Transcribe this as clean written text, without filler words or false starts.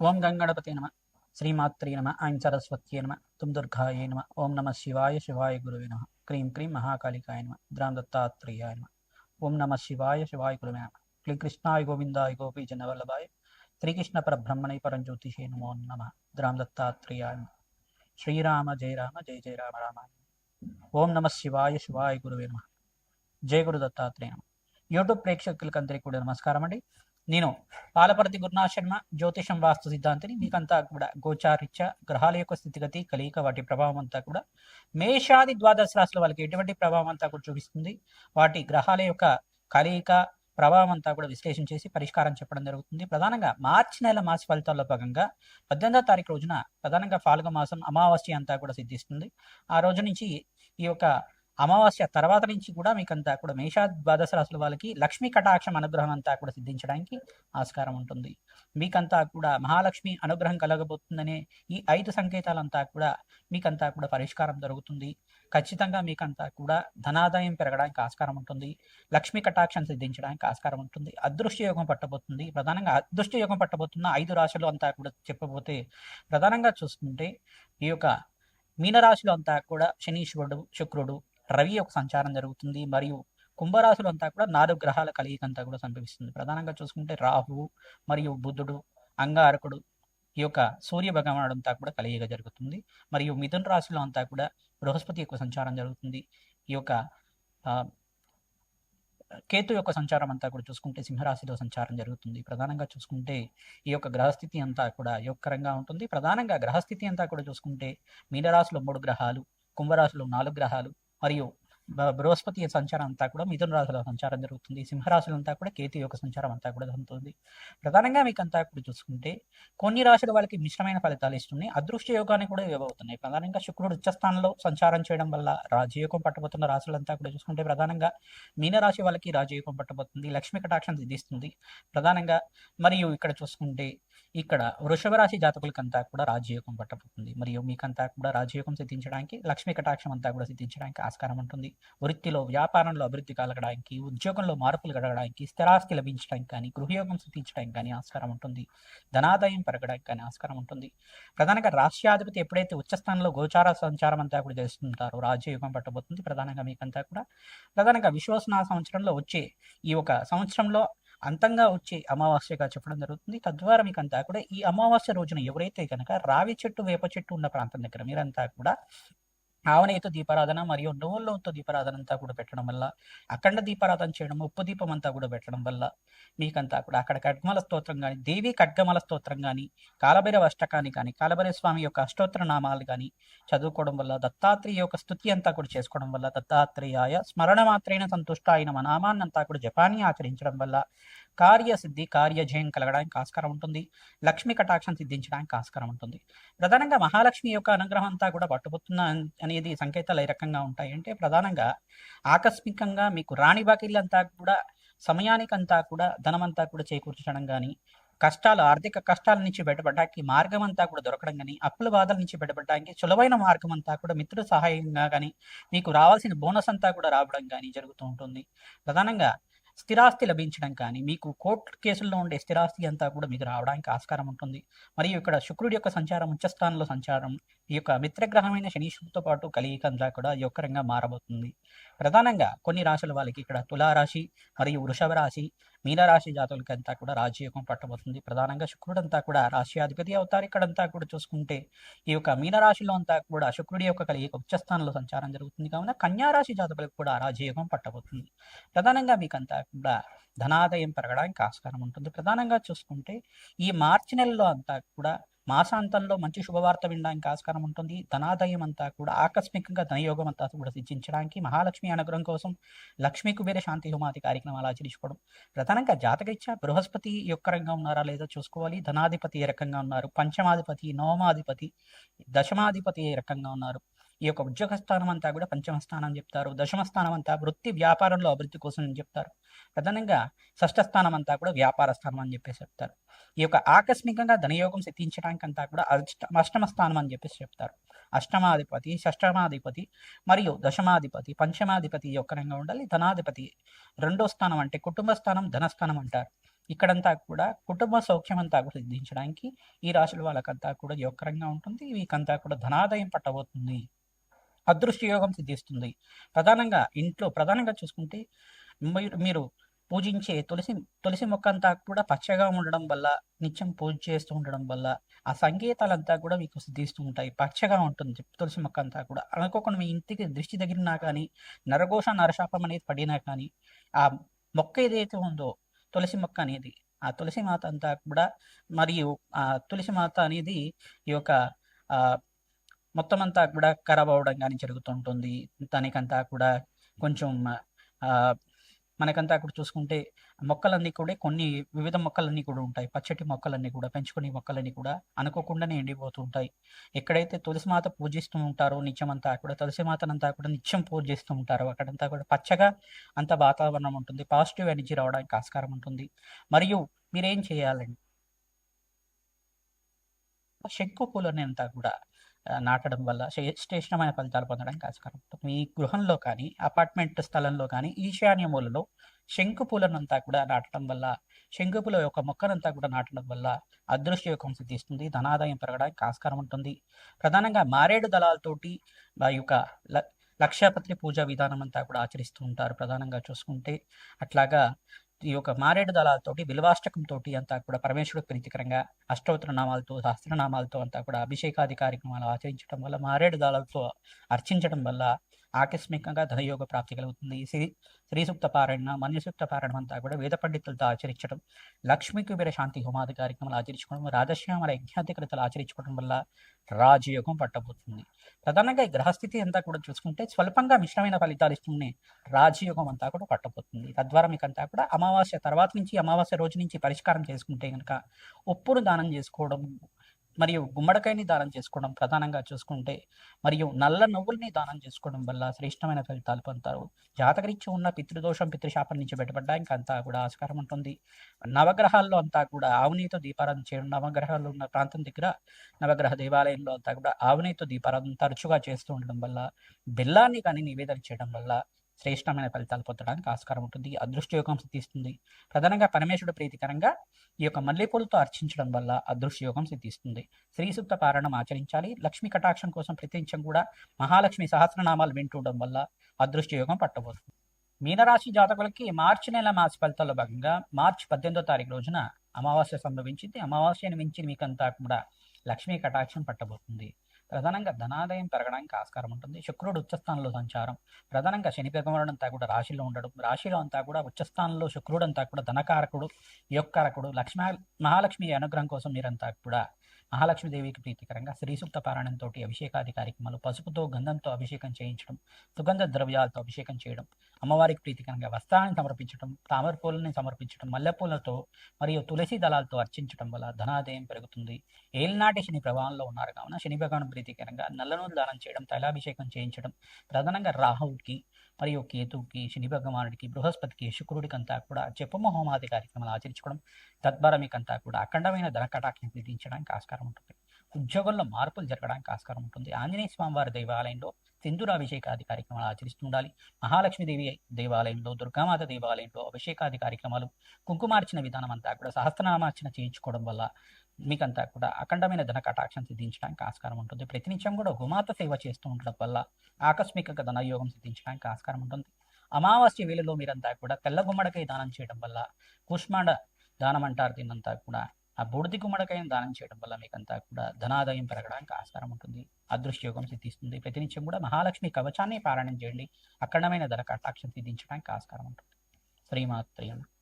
ఓం గంగణపతే నమ శ్రీమాత్రే నమ ఐం సరస్వత్యే నమ తుం దుర్గాయే నమ ఓం నమ శివాయ శివాయ గురువే నమ క్రీం క్రీం మహాకాళికాయ నమ ద్రాం దత్తాత్రేయాయ నమ ఓం నమ శివాయ శివాయ గురువే నమ క్లీం కృష్ణాయ గోవిందాయ గోపీజనవల్లభాయ శ్రీకృష్ణ పరబ్రహ్మణే పరంజ్యోతిషే నమో నమ ద్రాం దత్తాత్రేయాయ నమ శ్రీరామ జయ రామ జయ జయ రామ రామ ఓం నమ శివాయ శివాయ గురువే నమ జయ గురు దత్తాత్రేయ నమ యూట్యూబ్ ప్రేక్షకులకందరికీ కూడా నమస్కారం అండి. నేను పాలపర్తి గురునాథ్ శర్మ జ్యోతిషం వాస్తు సిద్ధాంతిని. మీకంతా కూడా గోచారిత్య గ్రహాల యొక్క స్థితిగతి కలియిక వాటి ప్రభావం అంతా కూడా మేషాది ద్వాదశ రాశుల వాళ్ళకి ఎటువంటి ప్రభావం అంతా కూడా చూపిస్తుంది, వాటి గ్రహాల యొక్క కలియిక ప్రభావం అంతా కూడా విశ్లేషణ చేసి పరిష్కారం చెప్పడం జరుగుతుంది. ప్రధానంగా మార్చి నెల మాస ఫలితాల్లో భాగంగా 18వ తారీఖు రోజున ప్రధానంగా ఫాల్గుణ మాసం అమావాస్య అంతా కూడా సిద్ధిస్తుంది. ఆ రోజు నుంచి ఈ యొక్క అమావాస్య తర్వాత నుంచి కూడా మీకంతా కూడా మేషా ద్వాదశ రాశుల వాళ్ళకి లక్ష్మీ కటాక్షం అనుగ్రహం అంతా కూడా సిద్ధించడానికి ఆస్కారం ఉంటుంది. మీకంతా కూడా మహాలక్ష్మి అనుగ్రహం కలగబోతుందనే ఈ 5 సంకేతాలంతా కూడా మీకంతా కూడా పరిష్కారం జరుగుతుంది. ఖచ్చితంగా మీకంతా కూడా ధనాదాయం పెరగడానికి ఆస్కారం ఉంటుంది. లక్ష్మీ కటాక్షం సిద్ధించడానికి ఆస్కారం ఉంటుంది. అదృష్ట యోగం పట్టబోతుంది. ప్రధానంగా అదృష్ట యోగం పట్టబోతున్న 5 రాశులు అంతా కూడా చెప్పబోతే ప్రధానంగా చూసుకుంటే ఈ యొక్క మీనరాశిలో అంతా కూడా శనీశ్వరుడు, శుక్రుడు, రవి యొక్క సంచారం జరుగుతుంది. మరియు కుంభరాశులు అంతా కూడా 4 గ్రహాల కలయిక అంతా కూడా సంభవిస్తుంది. ప్రధానంగా చూసుకుంటే రాహువు మరియు బుధుడు, అంగారకుడు, ఈ యొక్క సూర్య భగవానుడు అంతా కూడా కలయిక జరుగుతుంది. మరియు మిథున రాశిలో అంతా కూడా బృహస్పతి యొక్క సంచారం జరుగుతుంది. ఈ యొక్క కేతు యొక్క సంచారం అంతా కూడా చూసుకుంటే సింహరాశిలో సంచారం జరుగుతుంది. ప్రధానంగా చూసుకుంటే ఈ యొక్క గ్రహస్థితి అంతా కూడా యోగకరంగా ఉంటుంది. ప్రధానంగా గ్రహస్థితి అంతా కూడా చూసుకుంటే మీనరాశిలో 3 గ్రహాలు, కుంభరాశిలో 4 గ్రహాలు మరియు బృహస్పతి సంచారం అంతా కూడా మిథున రాశిలో సంచారం జరుగుతుంది. సింహరాశులు అంతా కూడా కేతు యొక్క సంచారం అంతా కూడా జరుగుతుంది. ప్రధానంగా మీకు అంతా కూడా చూసుకుంటే కొన్ని రాశుల వాళ్ళకి మిశ్రమైన ఫలితాలు ఇస్తున్నాయి. అదృష్ట యోగాన్ని కూడా ఇవ్వబోతున్నాయి. ప్రధానంగా శుక్రుడు ఉచ్చస్థానంలో సంచారం చేయడం వల్ల రాజయోగం పట్టబోతున్న రాశులంతా కూడా చూసుకుంటే ప్రధానంగా మీనరాశి వాళ్ళకి రాజయోగం పట్టబోతుంది. లక్ష్మీ కటాక్షం సిద్ధిస్తుంది ప్రధానంగా. మరియు ఇక్కడ చూసుకుంటే ఇక్కడ వృషభ రాశి జాతకులకంతా కూడా రాజయోగం పట్టబోతుంది. మరియు మీకంతా కూడా రాజయోగం సిద్ధించడానికి, లక్ష్మీ కటాక్షం అంతా కూడా సిద్ధించడానికి ఆస్కారం ఉంటుంది. వృత్తిలో వ్యాపారంలో అభివృద్ధి కలగడానికి, ఉద్యోగంలో మార్పులు కలగడానికి, స్థిరాస్తి లభించడానికి కానీ, గృహయోగం సిద్ధించడానికి కానీ ఆస్కారం ఉంటుంది. ధనాదాయం పెరగడానికి కానీ ఆస్కారం ఉంటుంది. ప్రధానంగా రాష్ట్రాధిపతి ఎప్పుడైతే ఉచ్చస్థానంలో గోచార సంచారం అంతా కూడా చేస్తుంటారో రాజయోగం పట్టబోతుంది. ప్రధానంగా మీకంతా కూడా ప్రధానంగా విశ్వసన సంవత్సరంలో వచ్చే ఈ ఒక సంవత్సరంలో అంతంగా వచ్చే అమావాస్యగా చెప్పడం జరుగుతుంది. తద్వారా మీకంతా కూడా ఈ అమావాస్య రోజున ఎవరైతే కనుక రావి చెట్టు, వేప చెట్టు ఉన్న ప్రాంతం దగ్గర మీరంతా కూడా ఆవనేతో దీపారాధన మరియు నువ్వులతో దీపారాధన అంతా కూడా పెట్టడం వల్ల, అఖండ దీపారాధన చేయడం, ఉప్పు దీపం అంతా కూడా పెట్టడం వల్ల మీకంతా కూడా అక్కడ ఖడ్గమల స్తోత్రం కానీ, దేవి ఖడ్గమల స్తోత్రం కానీ, కాలభైరవ అష్టకాన్ని కానీ, కాలభైరవ స్వామి యొక్క అష్టోత్తర నామాలు కానీ చదువుకోవడం వల్ల, దత్తాత్రేయ యొక్క స్తుతి అంతా కూడా చేసుకోవడం వల్ల, దత్తాత్రేయాయ స్మరణ మాత్రైన సంతుష్టాయిన నామాన్ని అంతా కూడా జపాన్ని ఆచరించడం వల్ల కార్యసిద్ధి, కార్యజయం కలగడానికి ఆస్కారం ఉంటుంది. లక్ష్మీ కటాక్షం సిద్ధించడానికి ఆస్కారం ఉంటుంది. ప్రధానంగా మహాలక్ష్మి యొక్క అనుగ్రహం అంతా కూడా పట్టుబోతున్న అనేది సంకేతాలు ఏ రకంగా ఉంటాయి అంటే ప్రధానంగా ఆకస్మికంగా మీకు రాణి బాకీలంతా కూడా సమయానికంతా కూడా ధనమంతా కూడా చేకూర్చడం కానీ, కష్టాలు, ఆర్థిక కష్టాల నుంచి బయటపడడానికి మార్గం అంతా కూడా దొరకడం కానీ, అప్పుల బాధల నుంచి బయటపడడానికి సులభమైన మార్గం అంతా కూడా మిత్రుల సహాయంగా కానీ, మీకు రావాల్సిన బోనస్ అంతా కూడా రావడం కానీ జరుగుతూ ఉంటుంది. ప్రధానంగా స్థిరాస్తి లభించడం కానీ, మీకు కోర్టు కేసుల్లో ఉండే స్థిరాస్తి అంతా కూడా మీకు రావడానికి ఆస్కారం ఉంటుంది. మరియు ఇక్కడ శుక్రుడి యొక్క సంచారం, ఉచ్చస్థానంలో సంచారం ఈ యొక్క మిత్రగ్రహమైన శనీశ్వరుడితో పాటు కలియిక అంతా కూడా యొక్కరంగా మారబోతుంది. ప్రధానంగా కొన్ని రాశుల వాళ్ళకి ఇక్కడ తులారాశి మరియు వృషభ రాశి, మీనరాశి జాతులకి అంతా కూడా రాజయోగం పట్టబోతుంది. ప్రధానంగా శుక్రుడంతా కూడా రాశి అధిపతి అవుతారు. ఇక్కడంతా కూడా చూసుకుంటే ఈ యొక్క మీనరాశిలో అంతా కూడా శుక్రుడి యొక్క కలియిక ఉచ్చస్థానంలో సంచారం జరుగుతుంది. కావున కన్యారాశి జాతకులకు కూడా రాజయోగం పట్టబోతుంది. ప్రధానంగా మీకంతా కూడా ధనాదాయం పెరగడానికి ఆస్కారం ఉంటుంది. ప్రధానంగా చూసుకుంటే ఈ మార్చి నెలలో అంతా కూడా మాసాంతంలో మంచి శుభవార్త వినడానికి ఆస్కారం ఉంటుంది. ధనాదాయం అంతా కూడా ఆకస్మికంగా ధనయోగం అంతా కూడా సిద్ధించడానికి మహాలక్ష్మి అనుగ్రహం కోసం లక్ష్మీ కుబేర శాంతి హోమాది కార్యక్రమాలు ఆచరించుకోవడం. ప్రధానంగా జాతకరీత్యా బృహస్పతి యొక్కరంగా ఉన్నారా లేదా చూసుకోవాలి. ధనాధిపతి ఏ రకంగా ఉన్నారు, పంచమాధిపతి, నవమాధిపతి, దశమాధిపతి ఏ రకంగా ఉన్నారు. ఈ యొక్క ఉద్యోగ స్థానం అంతా కూడా పంచమ స్థానం చెప్తారు. దశమ స్థానం అంతా వృత్తి వ్యాపారంలో అభివృద్ధి కోసం చెప్తారు. ప్రధానంగా షష్ఠ స్థానం అంతా కూడా వ్యాపార స్థానం అని చెప్పేసి చెప్తారు. ఈ యొక్క ఆకస్మికంగా ధనయోగం సిద్ధించడానికి అంతా కూడా అష్టమ స్థానం అని చెప్పేసి చెప్తారు. అష్టమాధిపతి, షష్టమాధిపతి మరియు దశమాధిపతి, పంచమాధిపతి యొక్కరంగా ఉండాలి. ధనాధిపతి 2వ స్థానం అంటే కుటుంబ స్థానం, ధనస్థానం అంటారు. ఇక్కడంతా కూడా కుటుంబ సౌఖ్యం అంతా కూడా సిద్ధించడానికి ఈ రాశుల వాళ్ళకంతా కూడా యోగకరంగా ఉంటుంది. వీకంతా కూడా ధనాదాయం పట్టబోతుంది. అదృష్ట యోగం సిద్ధిస్తుంది. ప్రధానంగా చూసుకుంటే మీరు పూజించే తులసి మొక్క అంతా కూడా పచ్చగా ఉండడం వల్ల, నిత్యం పూజ చేస్తూ ఉండడం వల్ల ఆ సంకేతాలంతా కూడా మీకు సిద్ధిస్తూ ఉంటాయి. పచ్చగా ఉంటుంది తులసి మొక్క అంతా కూడా. అనుకోకుండా మీ ఇంటికి దృష్టి తగిలినా కానీ, నరఘోష, నరశాపం అనేది పడినా కానీ, ఆ మొక్క ఏదైతే ఉందో తులసి మొక్క అనేది, ఆ తులసి మాత అంతా కూడా, మరియు ఆ తులసి మాత అనేది ఈ యొక్క ఆ మొత్తం అంతా కూడా ఖరాబ్ అవ్వడం కానీ జరుగుతుంటుంది. దానికంతా కూడా కొంచెం మనకంతా కూడా చూసుకుంటే మొక్కలన్నీ కూడా కొన్ని వివిధ మొక్కలన్నీ కూడా ఉంటాయి. పచ్చటి మొక్కలన్నీ కూడా, పెంచుకునే మొక్కలన్నీ కూడా అనుకోకుండానే ఎండిపోతూ ఉంటాయి. ఎక్కడైతే తులసి మాత పూజిస్తూ ఉంటారో నిత్యమంతా కూడా, తులసి మాతనంతా కూడా నిత్యం పూజిస్తూ ఉంటారో అక్కడంతా కూడా పచ్చగా అంత వాతావరణం ఉంటుంది. పాజిటివ్ ఎనర్జీ రావడానికి ఆస్కారం ఉంటుంది. మరియు మీరేం చేయాలండి, శంకు పూలని అంతా కూడా నాటడం వల్ల శ్రేష్టమైన ఫలితాలు పొందడానికి ఆస్కారం ఉంటుంది. మీ గృహంలో కానీ, అపార్ట్మెంట్ స్థలంలో కానీ, ఈశాన్య మూలలో శంకు పూలనంతా కూడా నాటడం వల్ల, శంకు పూల యొక్క మొక్కనంతా కూడా నాటడం వల్ల అదృష్ట యోగం సిద్ధిస్తుంది. ధనాదాయం పెరగడానికి ఆస్కారం ఉంటుంది. ప్రధానంగా మారేడు దళాలతోటి ఆ యొక్క లక్షపత్రి పూజా విధానం అంతా కూడా ఆచరిస్తూ ఉంటారు. ప్రధానంగా చూసుకుంటే అట్లాగా ఈ యొక్క మారేడు దళాలతోటి, బిల్వాష్టకంతో అంతా కూడా పరమేశ్వరుడికి ప్రీతికరంగా అష్టోత్తర నామాలతో, సహస్రనామాలతో అంతా కూడా అభిషేకాది కార్యక్రమాలు ఆచరించడం వల్ల, మారేడు దళాలతో అర్చించడం వల్ల ఆకస్మికంగా ధనయోగ ప్రాప్తి కలుగుతుంది. శ్రీ సూక్త పారాయణ, మన్యసూక్త పారాయణం అంతా కూడా వేద పండితులతో ఆచరించడం, లక్ష్మీ కుబేర శాంతి హోమాది కార్యక్రమాలు ఆచరించుకోవడం, రాజశ్యామల యజ్ఞాధికృతలు ఆచరించుకోవడం వల్ల రాజయోగం పట్టబోతుంది. ప్రధానంగా ఈ గ్రహస్థితి అంతా కూడా చూసుకుంటే స్వల్పంగా మిశ్రమైన ఫలితాలు ఇస్తూనే రాజయోగం అంతా కూడా పట్టబోతుంది. తద్వారా మీకు అంతా కూడా అమావాస్య తర్వాత నుంచి, అమావాస్య రోజు నుంచి పరిష్కారం చేసుకుంటే కనుక ఉప్పును దానం చేసుకోవడం, మరియు గుమ్మడికాయని దానం చేసుకోవడం ప్రధానంగా చూసుకుంటే, మరియు నల్ల నువ్వుల్ని దానం చేసుకోవడం వల్ల శ్రేష్టమైన ఫలితాలు పొందుతారు. జాతకరీత్యా ఉన్న పితృదోషం, పితృశాపం నుంచి బయటపడడానికి అంతా కూడా ఆస్కారం ఉంటుంది. నవగ్రహాల్లో అంతా కూడా ఆవునేతో దీపారాధన చేయడం, నవగ్రహాలు ఉన్న ప్రాంతం దగ్గర నవగ్రహ దేవాలయంలో అంతా కూడా ఆవునేతో దీపారాధన తరచుగా చేస్తూ ఉండడం వల్ల, బెల్లాన్ని కానీ నివేదన చేయడం వల్ల శ్రేష్టమైన ఫలితాలు పొందడానికి ఆస్కారం ఉంటుంది. అదృష్టయోగం సిద్ధిస్తుంది. ప్రధానంగా పరమేశ్వరుడు ప్రీతికరంగా ఈ యొక్క మల్లెపూలతో అర్చించడం వల్ల అదృష్టయోగం సిద్ధిస్తుంది. శ్రీ సూక్త పారాయణం ఆచరించాలి. లక్ష్మీ కటాక్షం కోసం ప్రతినిత్యం కూడా మహాలక్ష్మి సహస్రనామాలు వింటుండడం వల్ల అదృష్టయోగం పట్టబోతుంది. మీనరాశి జాతకులకి మార్చి నెల మాస ఫలితాల్లో భాగంగా మార్చి 18వ తారీఖు రోజున అమావాస్య సంభవించింది. అమావాస్యను మించి మీకంతా కూడా లక్ష్మీ కటాక్షం పట్టబోతుంది. ప్రధానంగా ధనాదాయం పెరగడానికి ఆస్కారం ఉంటుంది. శుక్రుడు ఉచ్చస్థానంలో సంచారం, ప్రధానంగా శని భగవానుడు అంతా కూడా రాశిలో ఉండడం, రాశిలో అంతా కూడా ఉచ్చస్థానంలో శుక్రుడు అంతా కూడా ధనకారకుడు, యోగకారకుడు, మహాలక్ష్మి అనుగ్రహం కోసం మీరంతా కూడా మహాలక్ష్మీదేవికి ప్రీతికరంగా శ్రీ సూక్త పారాయణంతో అభిషేకాది కార్యక్రమాలు, పసుపుతో గంధంతో అభిషేకం చేయించడం, సుగంధ ద్రవ్యాలతో అభిషేకం చేయడం, అమ్మవారికి ప్రీతికరంగా వస్త్రాన్ని సమర్పించడం, తామర పూలని సమర్పించడం, మల్లెపూలతో మరియు తులసి దళాలతో అర్చించడం వల్ల ధనాదాయం పెరుగుతుంది. ఏలినాటి శని ప్రభావంలో ఉన్నారు కావున శని భగవాన్ ప్రీతికరంగా నల్లనూలు దానం చేయడం, తైలాభిషేకం చేయించడం, ప్రధానంగా రాహువుకి మరియు కేతువుకి, శని భగవానుడికి, బృహస్పతికి, శుక్రుడికి అంతా కూడా జపమ హోమాది కార్యక్రమాలు ఆచరించుకోవడం, తద్వారా మీకంతా కూడా అఖండమైన ధన కటాక్షం సిద్ధించడానికి ఆస్కారం ఉంటుంది. ఉద్యోగంలో మార్పులు జరగడానికి ఆస్కారం ఉంటుంది. ఆంజనేయ స్వామివారి దేవాలయంలో సింధూరాభిషేకాది కార్యక్రమాలు ఆచరిస్తుండాలి. మహాలక్ష్మీదేవి దేవాలయంలో, దుర్గామాత దేవాలయంలో అభిషేకాది కార్యక్రమాలు, కుంకుమార్చన విధానం అంతా కూడా సహస్రనామార్చన చేయించుకోవడం వల్ల మీకంతా కూడా అఖండమైన ధన కటాక్షం సిద్ధించడానికి ఆస్కారం ఉంటుంది. ప్రతినిత్యం కూడా గోమాత సేవ చేస్తూ ఉండడం వల్ల ఆకస్మికంగా ధనయోగం సిద్ధించడానికి ఆస్కారం ఉంటుంది. అమావాస్య వేళలో మీరంతా కూడా తెల్ల గుమ్మడికాయ దానం చేయడం వల్ల, కూష్మాండ దానం అంటారు దీన్నంతా కూడా, ఆ బూడిది గుమ్మడికాయను దానం చేయడం వల్ల మీకంతా కూడా ధనాదాయం పెరగడానికి ఆస్కారం ఉంటుంది. అదృష్టయోగం సిద్ధిస్తుంది. ప్రతినిత్యం కూడా మహాలక్ష్మి కవచాన్ని పారాయణం చేయండి. అఖండమైన ధన కటాక్షం సిద్ధించడానికి ఆస్కారం ఉంటుంది. శ్రీమాత్రేయ నమః.